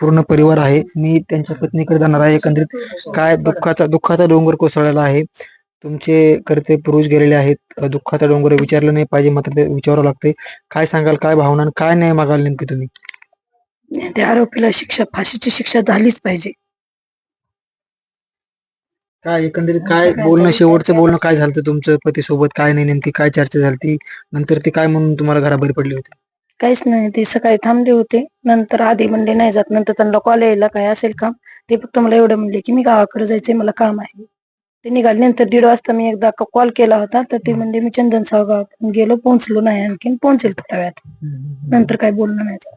पूर्ण परिवार आहे. मी त्यांच्या पत्नीकडे जाणार आहे. एकंदरीत काय दुःखाचा डोंगर कोसळलेला आहे. तुमचे करते पुरुष गेलेले आहेत. दुःखाचा डोंगर विचारलं नाही पाहिजे, मात्र ते विचारावं लागते. काय सांगाल, काय भावना आणि काय न्याय मागाल नेमकी तुम्ही? त्या आरोपीला फाशीची शिक्षा झालीच पाहिजे. काय एकंदरीत काय बोलणं, शेवटचं बोलणं काय झालं तुमचं पतीसोबत? काय नाही, नेमकी काय चर्चा झाली? नंतर ते काय म्हणून तुम्हाला घराबाहेर पडले होते? काहीच नाही, ते सकाळी थांबले होते. नंतर आधी म्हणले नाही जात. नंतर त्यांना कॉल यायला काय असेल काम, ते फक्त मला एवढं म्हणले की मी गावाकडे जायचंय, मला काम आहे. ते निघाले. नंतर 1:30 वाजता मी एकदा कॉल केला होता, तर ते म्हणले मी चंदनसाव गावात गेलो, पोहोचलो नाही, आणखीन पोहोचेल थोड्या वेळात. नंतर काय बोलणं नाही झालं.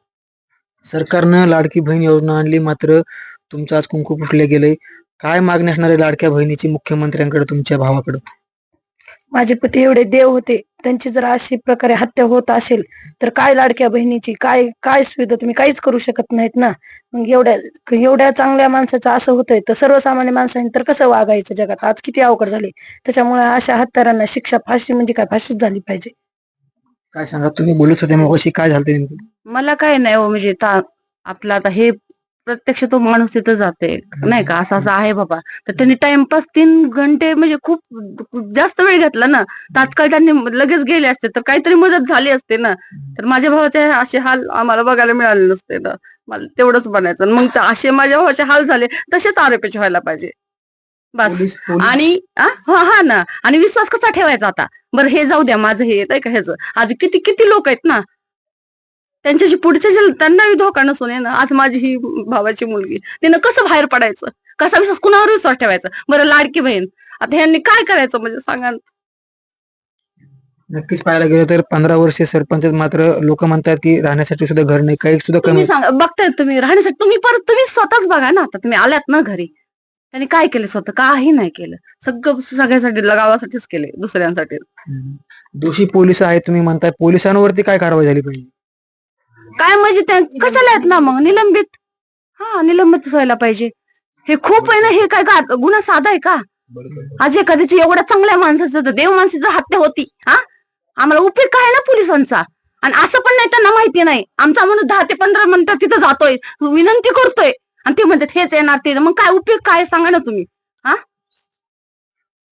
सरकारनं लाडकी बहीण योजना आणली, मात्र तुमचं आज कुंकू पुसले गेले. काय मागणी असणार आहे लाडक्या बहिणीची मुख्यमंत्र्यांकडे, तुमच्या भावाकडे? माझे पती एवढे देव होते, त्यांची जर अशी प्रकारे हत्या होत असेल तर काय लाडक्या बहिणीची काय काय सुविधा? तुम्ही काहीच करू शकत नाहीत ना. मग एवढ्या चांगल्या माणसाचं असं होतंय, तर सर्वसामान्य माणसांनी तर कसं वागायचं जगात? आज किती अवघड झाले. त्याच्यामुळे अशा हत्यारांना शिक्षा फाशी म्हणजे काय, फाशीच झाली पाहिजे. काय सांगा, तुम्ही बोलत होते मग अशी काय झालं नेमकं? मला काय नाही हो, म्हणजे आपलं आता हे प्रत्यक्ष तो माणूस तिथं जाते नाही का, असं असं आहे बाबा, तर त्यांनी टाइमपास 3 घंटे म्हणजे खूप जास्त वेळ घेतला ना. तात्काळ त्यांनी लगेच गेले असते तर काहीतरी मदत झाली असते ना. तर माझ्या भावाचे असे हाल आम्हाला बघायला मिळाले नसते ना. मला तेवढंच बनायचं. मग असे माझ्या भावाचे हाल झाले, तसेच आरोपीचे व्हायला पाहिजे बस. आणि हा ना, आणि विश्वास कसा ठेवायचा आता? बरं हे जाऊ द्या, माझं हे येत का ह्याचं, आज किती किती लोक आहेत ना, त्यांच्याशी पुढच्या त्यांनाही धोका नसून आहे ना. आज माझी ही भावाची मुलगी, तिनं कसं बाहेर पडायचं, कसा विश्वास, कुणावर विश्वास ठेवायचा? बरं लाडकी बहीण, आता ह्यांनी काय करायचं म्हणजे सांगा. नक्कीच पाहायला गेलं तर 15 वर्षे सरपंच, मात्र लोक म्हणतात की राहण्यासाठी सुद्धा घर नाही, काही सुद्धा तुम्ही कमी. सांगा, बघताय तुम्ही राहण्यासाठी, तुम्ही स्वतःच बघा ना. आता तुम्ही आल्यात ना घरी, त्यांनी काय केलं? स्वतः काही नाही केलं. सगळं सगळ्यासाठी, गावासाठीच केले, दुसऱ्यांसाठी. दोषी पोलिस आहेत तुम्ही म्हणताय, पोलिसांवरती काय कारवाई झाली पाहिजे? काय म्हणजे त्या कशाला आहेत ना, मग निलंबित. निलंबित व्हायला पाहिजे. हे खूप आहे ना. हे काय गुन्हा साधा आहे का? आज एखाद्याची एवढ्या चांगल्या माणसाचं, देव माणसाची हत्या होती. आम्हाला उपयोग काय ना पोलिसांचा? आणि असं पण नाही त्यांना माहिती नाही. आमचा म्हणून 10 ते 15 मिनिटं तिथं जातोय, विनंती करतोय, आणि ते म्हणतात हेच येणार ते. मग काय उपयोग काय सांगा ना तुम्ही?